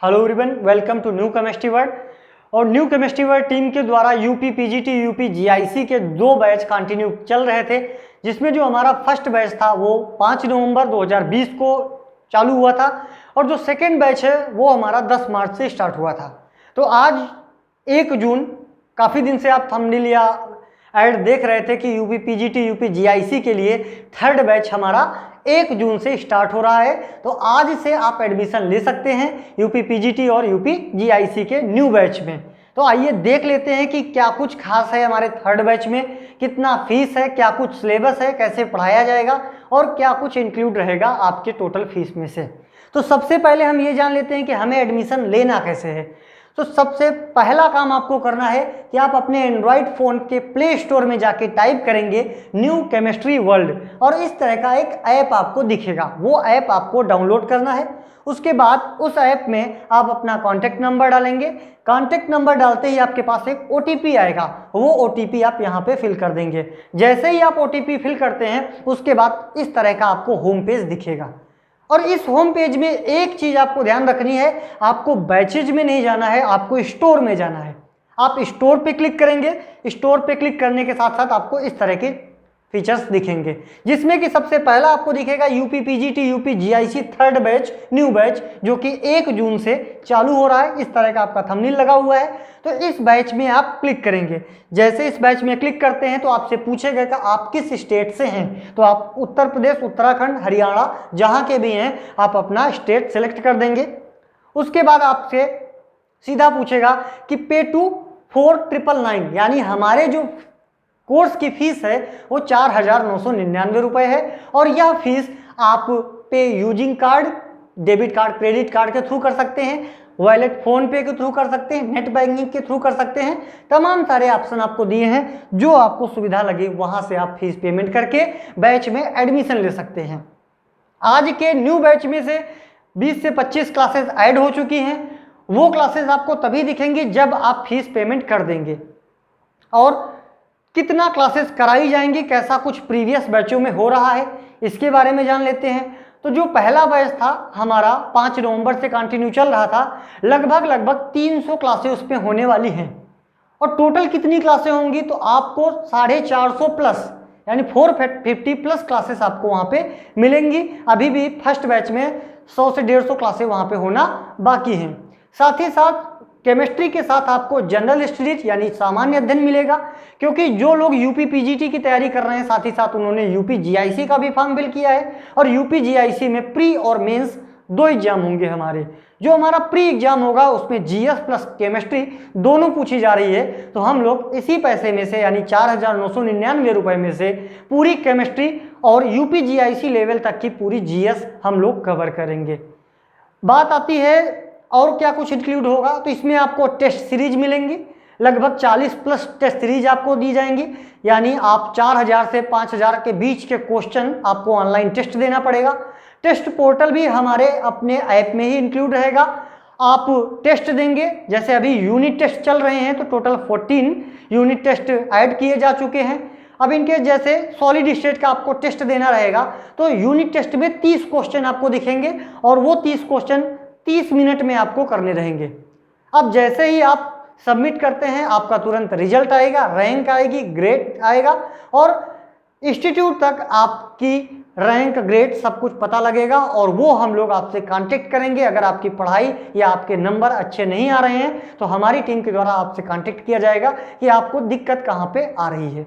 Hello everyone, welcome to new chemistry world. और new chemistry world team के द्वारा UP PGT UP GIC के 2 batch continue चल रहे थे, जिसमें जो हमारा फर्स्ट बैच था वो 5 नवंबर 2020 को चालू हुआ था और जो सेकेंड बैच है वो हमारा 10 मार्च से स्टार्ट हुआ था। तो आज 1 जून, काफ़ी दिन से आप थंबनेल या ऐड देख रहे थे कि यूपी पीजीटी यूपी जीआईसी के लिए थर्ड बैच हमारा 1 जून से स्टार्ट हो रहा है। तो आज से आप एडमिशन ले सकते हैं यूपी पीजीटी और यूपी जीआईसी के न्यू बैच में। तो आइए देख लेते हैं कि क्या कुछ खास है हमारे थर्ड बैच में, कितना फीस है, क्या कुछ सिलेबस है, कैसे पढ़ाया जाएगा और क्या कुछ इंक्लूड रहेगा आपके टोटल फीस में से। तो सबसे पहले हम ये जान लेते हैं कि हमें एडमिशन लेना कैसे है। तो सबसे पहला काम आपको करना है कि आप अपने एंड्रॉयड फ़ोन के प्ले स्टोर में जाके टाइप करेंगे न्यू केमिस्ट्री वर्ल्ड और इस तरह का एक ऐप आपको दिखेगा। वो ऐप आपको डाउनलोड करना है। उसके बाद उस ऐप में आप अपना कॉन्टैक्ट नंबर डालेंगे। कॉन्टैक्ट नंबर डालते ही आपके पास एक OTP आएगा, वो OTP आप यहाँ पे फिल कर देंगे। जैसे ही आप OTP फिल करते हैं उसके बाद इस तरह का आपको होम पेज दिखेगा। और इस होम पेज में एक चीज़ आपको ध्यान रखनी है, आपको बैचेज में नहीं जाना है, आपको स्टोर में जाना है। आप स्टोर पे क्लिक करेंगे। स्टोर पे क्लिक करने के साथ साथ आपको इस तरह के फीचर्स दिखेंगे, जिसमें कि सबसे पहला आपको दिखेगा UP PGT UP GIC third batch new batch, जो कि 1 जून से चालू हो रहा है। इस तरह का आपका थंबनेल लगा हुआ है। तो इस बैच में आप क्लिक करेंगे। जैसे इस बैच में क्लिक करते हैं तो आपसे पूछेगा कि आप किस स्टेट से हैं। तो आप उत्तर प्रदेश, उत्तराखंड, हरियाणा, जहाँ के भी हैं आप अपना स्टेट सेलेक्ट कर देंगे। उसके बाद आपसे सीधा पूछेगा कि पे टू 4999, यानी हमारे जो कोर्स की फीस है वो 4,999 रुपये है। और यह फीस आप पे using card, debit card, credit card के थ्रू कर सकते हैं, वॉलेट फोन पे के थ्रू कर सकते हैं, नेट बैंकिंग के थ्रू कर सकते हैं। तमाम सारे ऑप्शन आपको दिए हैं, जो आपको सुविधा लगे वहां से आप फीस पेमेंट करके बैच में एडमिशन ले सकते हैं। आज के न्यू बैच में से 20 से 25 क्लासेस ऐड हो चुकी हैं। वो क्लासेस आपको तभी दिखेंगी जब आप फीस पेमेंट कर देंगे। और कितना क्लासेस कराई जाएंगी, कैसा कुछ प्रीवियस बैचों में हो रहा है, इसके बारे में जान लेते हैं। तो जो पहला बैच था हमारा 5 नवंबर से कंटिन्यू चल रहा था, लगभग 300 क्लासेस उसमें होने वाली हैं। और टोटल कितनी क्लासें होंगी, तो आपको 450 प्लस यानी 450 प्लस क्लासेस आपको वहाँ पे मिलेंगी। अभी भी फर्स्ट बैच में 100 से 150 क्लासेस वहाँ पे होना बाकी हैं। साथ ही साथ केमिस्ट्री के साथ आपको जनरल स्टडीज यानी सामान्य अध्ययन मिलेगा, क्योंकि जो लोग यूपी पीजीटी की तैयारी कर रहे हैं साथ ही साथ उन्होंने यूपी जीआईसी का भी फॉर्म फिल किया है। और यूपी जीआईसी में प्री और मेंस 2 एग्जाम होंगे हमारे। जो हमारा प्री एग्जाम होगा उसमें जीएस प्लस केमिस्ट्री दोनों पूछी जा रही है। तो हम लोग इसी पैसे में से यानी 4,999 रुपये में से पूरी केमिस्ट्री और यूपी जीआईसी लेवल तक की पूरी जीएस हम लोग कवर करेंगे। बात आती है और क्या कुछ इंक्लूड होगा, तो इसमें आपको टेस्ट सीरीज मिलेंगी। लगभग 40 प्लस टेस्ट सीरीज आपको दी जाएंगी, यानी आप 4,000 से 5,000 के बीच के क्वेश्चन आपको ऑनलाइन टेस्ट देना पड़ेगा। टेस्ट पोर्टल भी हमारे अपने ऐप में ही इंक्लूड रहेगा। आप टेस्ट देंगे, जैसे अभी यूनिट टेस्ट चल रहे हैं तो टोटल 14 यूनिट टेस्ट ऐड किए जा चुके हैं। अब इनके जैसे सॉलिड स्टेट का आपको टेस्ट देना रहेगा तो यूनिट टेस्ट में 30 क्वेश्चन आपको दिखेंगे और वो 30 क्वेश्चन 30 मिनट में आपको करने रहेंगे। अब जैसे ही आप सबमिट करते हैं आपका तुरंत रिजल्ट आएगा, रैंक आएगी, ग्रेड आएगा और इंस्टीट्यूट तक आपकी रैंक, ग्रेड सब कुछ पता लगेगा और वो हम लोग आपसे कांटेक्ट करेंगे। अगर आपकी पढ़ाई या आपके नंबर अच्छे नहीं आ रहे हैं तो हमारी टीम के द्वारा आपसे कांटेक्ट किया जाएगा कि आपको दिक्कत कहाँ पे आ रही है।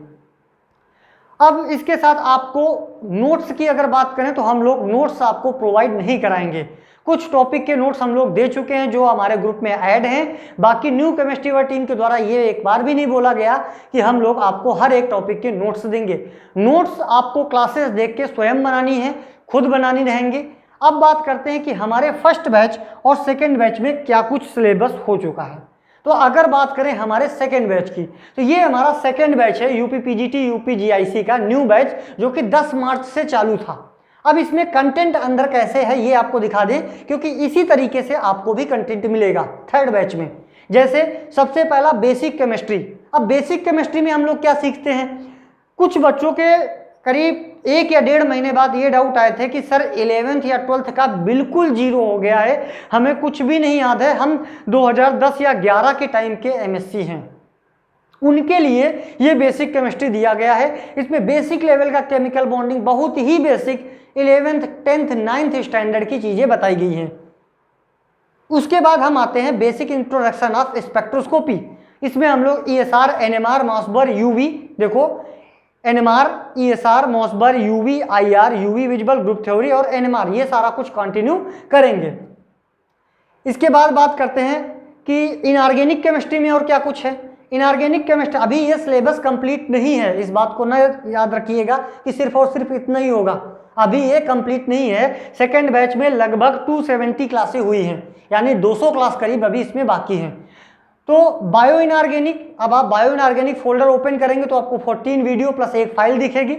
अब इसके साथ आपको नोट्स की अगर बात करें तो हम लोग नोट्स आपको प्रोवाइड नहीं कराएंगे। कुछ टॉपिक के नोट्स हम लोग दे चुके हैं जो हमारे ग्रुप में ऐड हैं। बाकी न्यू केमिस्ट्री वर्ल्ड टीम के द्वारा ये एक बार भी नहीं बोला गया कि हम लोग आपको हर एक टॉपिक के नोट्स देंगे। नोट्स आपको क्लासेस देख के स्वयं बनानी है, खुद बनानी रहेंगी। अब बात करते हैं कि हमारे फर्स्ट बैच और सेकेंड बैच में क्या कुछ सिलेबस हो चुका है। तो अगर बात करें हमारे सेकेंड बैच की, तो ये हमारा सेकेंड बैच है यूपी पीजीटी यूपी जीआईसी का न्यू बैच, जो कि 10 मार्च से चालू था। अब इसमें कंटेंट अंदर कैसे है ये आपको दिखा दें, क्योंकि इसी तरीके से आपको भी कंटेंट मिलेगा थर्ड बैच में। जैसे सबसे पहला बेसिक केमिस्ट्री। अब बेसिक केमिस्ट्री में हम लोग क्या सीखते हैं, कुछ बच्चों के करीब 1 या 1.5 महीने बाद ये डाउट आए थे कि सर 11th या 12th का बिल्कुल जीरो हो गया है, हमें कुछ भी नहीं याद है, हम 2010 या 11 के टाइम के एमएससी हैं। उनके लिए ये बेसिक केमिस्ट्री दिया गया है। इसमें बेसिक लेवल का केमिकल बॉन्डिंग, बहुत ही basic 11th 10th 9th standard की चीजें बताई गई हैं। उसके बाद हम आते हैं बेसिक इंट्रोडक्शन ऑफ स्पेक्ट्रोस्कोपी। इसमें हम लोग ESR, NMR, मॉसबर, UV, देखो NMR, ESR, मॉसबर, UV, IR, UV visible, group theory और NMR, ये सारा कुछ कंटिन्यू करेंगे। इसके बाद बात करते हैं कि इनऑर्गेनिक केमिस्ट्री में और क्या कुछ है। इनऑर्गेनिक केमिस्ट्री अभी ये सिलेबस कंप्लीट नहीं है, इस बात को न याद रखिएगा कि सिर्फ और सिर्फ इतना ही होगा, अभी ये कंप्लीट नहीं है। सेकेंड बैच में लगभग 270 क्लासें हुई हैं, यानी 200 क्लास करीब अभी इसमें बाकी हैं। तो बायो इनऑर्गेनिक, अब आप बायो इनऑर्गेनिक फोल्डर ओपन करेंगे तो आपको 14 वीडियो प्लस 1 फाइल दिखेगी।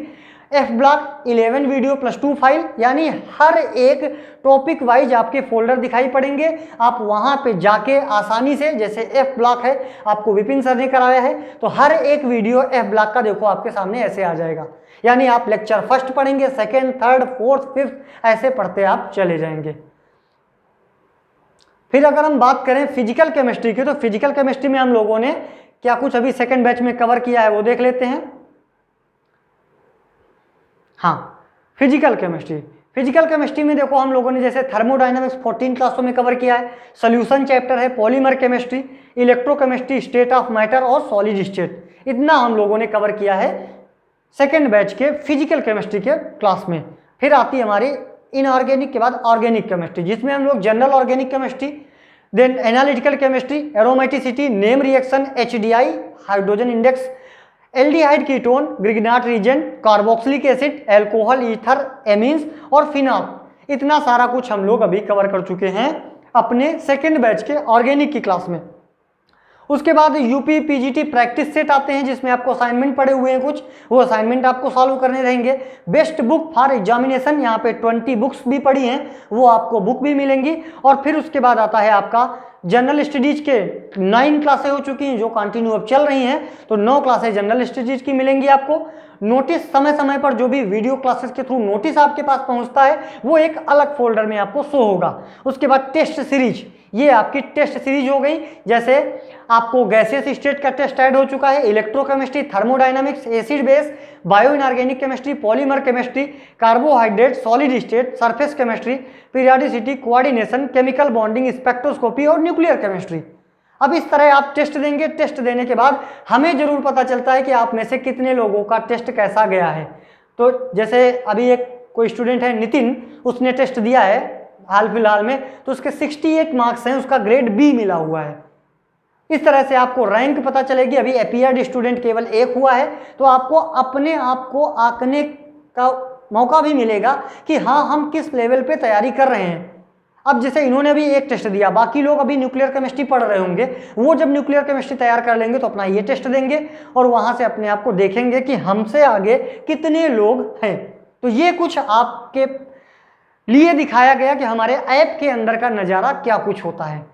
F block 11 video plus 2 file, यानी हर एक टॉपिक वाइज आपके फोल्डर दिखाई पड़ेंगे। आप वहां पे जाके आसानी से, जैसे F ब्लॉक है आपको विपिन सर ने कराया है, तो हर एक वीडियो F ब्लॉक का देखो आपके सामने ऐसे आ जाएगा, यानी आप लेक्चर फर्स्ट पढ़ेंगे, सेकेंड, थर्ड, फोर्थ, फिफ्थ ऐसे पढ़ते आप चले जाएंगे। फिर अगर हम बात करें फिजिकल केमिस्ट्री की, तो फिजिकल केमिस्ट्री में हम लोगों ने क्या कुछ अभी सेकेंड बैच में कवर किया है वो देख लेते हैं। हाँ, फिजिकल केमिस्ट्री में देखो हम लोगों ने जैसे थर्मोडायनामिक्स 14 क्लासों में कवर किया है, सोल्यूशन चैप्टर है, polymer chemistry, electrochemistry, state of matter और सॉलिड स्टेट, इतना हम लोगों ने कवर किया है सेकेंड बैच के फिजिकल केमिस्ट्री के क्लास में। फिर आती है हमारी इनऑर्गेनिक के बाद ऑर्गेनिक केमिस्ट्री, जिसमें हम लोग general organic chemistry, then analytical chemistry, aromaticity, name reaction, HDI, hydrogen index, aldehyde ketone, Grignard reagent, carboxylic acid, alcohol, ether, amines और फिनॉल, इतना सारा कुछ हम लोग अभी कवर कर चुके हैं अपने सेकेंड बैच के ऑर्गेनिक की क्लास में। उसके बाद यूपी पीजीटी प्रैक्टिस सेट आते हैं, जिसमें आपको असाइनमेंट पड़े हुए हैं कुछ, वो असाइनमेंट आपको सॉल्व करने रहेंगे। बेस्ट बुक फॉर एग्जामिनेशन, यहाँ पे 20 बुक्स भी पड़ी हैं, वो आपको बुक भी मिलेंगी। और फिर उसके बाद आता है आपका जनरल स्टडीज के 9 क्लासें हो चुकी हैं जो कंटिन्यू अब चल रही हैं, तो 9 क्लासें जनरल स्टडीज की मिलेंगी आपको। नोटिस समय समय पर जो भी वीडियो क्लासेस के थ्रू नोटिस आपके पास पहुंचता है वो एक अलग फोल्डर में आपको शो होगा। उसके बाद टेस्ट सीरीज, ये आपकी टेस्ट सीरीज हो गई, जैसे आपको गैसियस स्टेट का टेस्ट ऐड हो चुका है, electrochemistry, thermodynamics, acid base, bio inorganic chemistry, polymer chemistry, carbohydrate, solid state, surface chemistry, periodicity, coordination, chemical bonding, spectroscopy और न्यूक्लियर केमिस्ट्री। अब इस तरह आप टेस्ट देंगे, टेस्ट देने के बाद हमें जरूर पता चलता है कि आप में से कितने लोगों का टेस्ट कैसा गया है। तो जैसे अभी एक कोई स्टूडेंट है नितिन, उसने टेस्ट दिया है हाल फिलहाल में, तो उसके 68 मार्क्स हैं, उसका ग्रेड B मिला हुआ है। इस तरह से आपको रैंक पता चलेगी। अभी अपीयर्ड स्टूडेंट केवल 1 हुआ है, तो आपको अपने आप को आंकने का मौका भी मिलेगा कि हाँ हम किस लेवल पे तैयारी कर रहे हैं। अब जैसे इन्होंने अभी एक टेस्ट दिया, बाकी लोग अभी न्यूक्लियर केमिस्ट्री पढ़ रहे होंगे, वो जब न्यूक्लियर केमिस्ट्री तैयार कर लेंगे तो अपना ये टेस्ट देंगे और वहां से अपने आप को देखेंगे कि हमसे आगे कितने लोग हैं। तो ये कुछ आपके लिए दिखाया गया कि हमारे ऐप के अंदर का नज़ारा क्या कुछ होता है।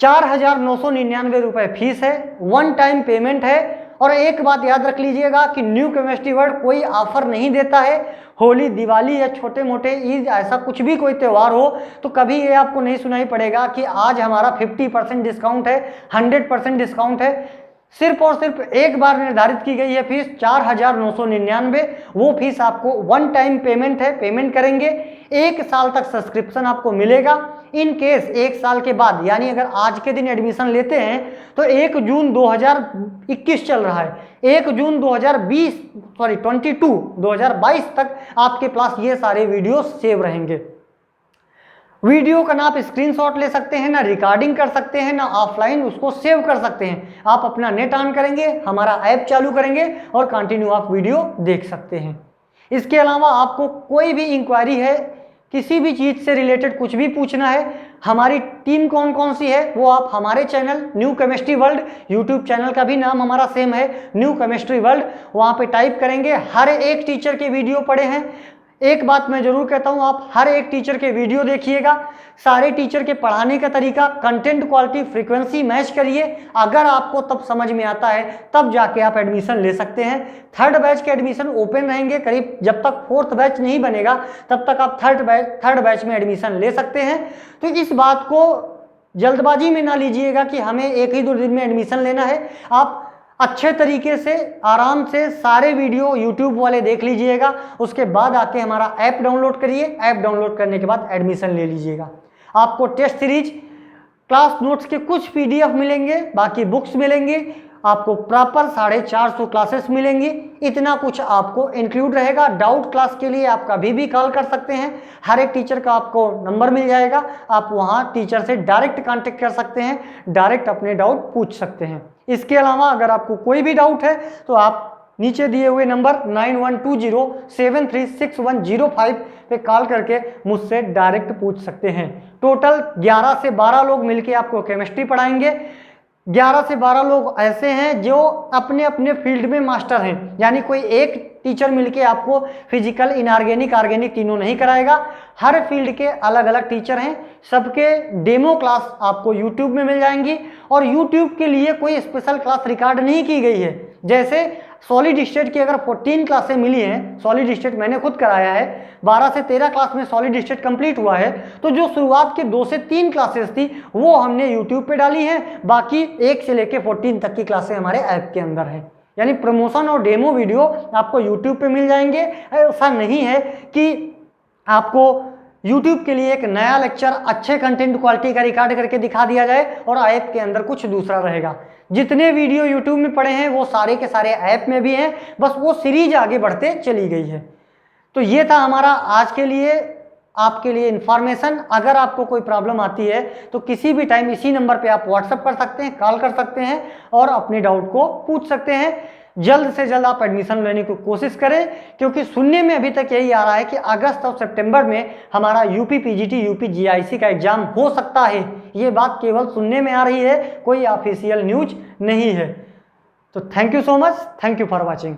4,999 रुपये फीस है, 1 टाइम पेमेंट है। और एक बात याद रख लीजिएगा कि न्यू केमिस्ट्री वर्ल्ड कोई ऑफर नहीं देता है। होली, दिवाली या छोटे मोटे ईद, ऐसा कुछ भी कोई त्यौहार हो तो कभी ये आपको नहीं सुनाई पड़ेगा कि आज हमारा 50% डिस्काउंट है, 100% डिस्काउंट है। सिर्फ और सिर्फ एक बार निर्धारित की गई है फीस 4,999। वो फीस आपको 1 टाइम पेमेंट है, पेमेंट करेंगे, 1 साल तक सब्सक्रिप्शन आपको मिलेगा। इन केस 1 साल के बाद, यानी अगर आज के दिन एडमिशन लेते हैं तो 1 जून 2021 चल रहा है, 1 जून 2022 तक आपके पास ये सारे वीडियो सेव रहेंगे। वीडियो का ना आप स्क्रीनशॉट ले सकते हैं, ना रिकॉर्डिंग कर सकते हैं, ना ऑफलाइन उसको सेव कर सकते हैं। आप अपना नेट ऑन करेंगे, हमारा ऐप चालू करेंगे और कंटिन्यू आप वीडियो देख सकते हैं। इसके अलावा आपको कोई भी इंक्वायरी है, किसी भी चीज़ से रिलेटेड कुछ भी पूछना है, हमारी टीम कौन कौन सी है, वो आप हमारे channel new chemistry world, YouTube channel का भी नाम हमारा सेम है न्यू केमिस्ट्री वर्ल्ड, वहाँ पे टाइप करेंगे। हर एक टीचर के वीडियो पड़े हैं, एक बात मैं जरूर कहता हूं, आप हर एक टीचर के वीडियो देखिएगा, सारे टीचर के पढ़ाने का तरीका, कंटेंट क्वालिटी, फ्रीक्वेंसी मैच करिए। अगर आपको तब समझ में आता है तब जाके आप एडमिशन ले सकते हैं। थर्ड बैच के एडमिशन ओपन रहेंगे, करीब जब तक फोर्थ बैच नहीं बनेगा तब तक आप थर्ड बैच में एडमिशन ले सकते हैं। तो इस बात को जल्दबाजी में ना लीजिएगा कि हमें एक ही 2 दिन में एडमिशन लेना है। आप अच्छे तरीके से आराम से सारे वीडियो YouTube वाले देख लीजिएगा, उसके बाद आके हमारा ऐप डाउनलोड करिए। ऐप डाउनलोड करने के बाद एडमिशन ले लीजिएगा। आपको टेस्ट सीरीज, क्लास नोट्स के कुछ PDF मिलेंगे, बाकी बुक्स मिलेंगी, आपको प्रॉपर 450 क्लासेस मिलेंगी। इतना कुछ आपको इंक्लूड रहेगा। डाउट क्लास के लिए आप कभी भी कॉल कर सकते हैं, हर एक टीचर का आपको नंबर मिल जाएगा, आप वहां टीचर से डायरेक्ट कांटेक्ट कर सकते हैं, डायरेक्ट अपने डाउट पूछ सकते हैं। इसके अलावा अगर आपको कोई भी डाउट है तो आप नीचे दिए हुए नंबर 9120736105 पे कॉल करके मुझसे डायरेक्ट पूछ सकते हैं। टोटल 11 से 12 लोग मिलके आपको केमिस्ट्री पढ़ाएंगे। 11 से 12 लोग ऐसे हैं जो अपने अपने फील्ड में मास्टर हैं, यानी कोई एक टीचर मिलके आपको फिजिकल, इनऑर्गेनिक, ऑर्गेनिक तीनों नहीं कराएगा। हर फील्ड के अलग अलग टीचर हैं, सबके डेमो क्लास आपको YouTube में मिल जाएंगी। और YouTube के लिए कोई स्पेशल क्लास रिकॉर्ड नहीं की गई है। जैसे सॉलिड स्टेट की अगर 14 क्लासें मिली हैं, सॉलिड स्टेट मैंने खुद कराया है, 12 से 13 क्लास में सॉलिड स्टेट कंप्लीट हुआ है, तो जो शुरुआत के 2 से 3 क्लासेस थी वो हमने YouTube पे डाली हैं, बाकी 1 से लेके 14 तक की क्लासें हमारे ऐप के अंदर हैं। यानी प्रमोशन और डेमो वीडियो आपको YouTube पे मिल जाएंगे। ऐसा नहीं है कि आपको YouTube के लिए एक नया लेक्चर अच्छे कंटेंट क्वालिटी का रिकॉर्ड करके दिखा दिया जाए और ऐप के अंदर कुछ दूसरा रहेगा। जितने वीडियो YouTube में पड़े हैं वो सारे के सारे ऐप में भी हैं, बस वो सीरीज आगे बढ़ते चली गई है। तो ये था हमारा आज के लिए आपके लिए इंफॉर्मेशन। अगर आपको कोई प्रॉब्लम आती है तो किसी भी टाइम इसी नंबर पे आप व्हाट्सएप कर सकते हैं, कॉल कर सकते हैं और अपने डाउट को पूछ सकते हैं। जल्द से जल्द आप एडमिशन लेने की कोशिश करें, क्योंकि सुनने में अभी तक यही आ रहा है कि अगस्त और सितंबर में हमारा यूपी पीजीटी, यूपी जीआईसी का एग्जाम हो सकता है। ये बात केवल सुनने में आ रही है, कोई ऑफिशियल न्यूज नहीं है। तो thank you so much, thank you for watching.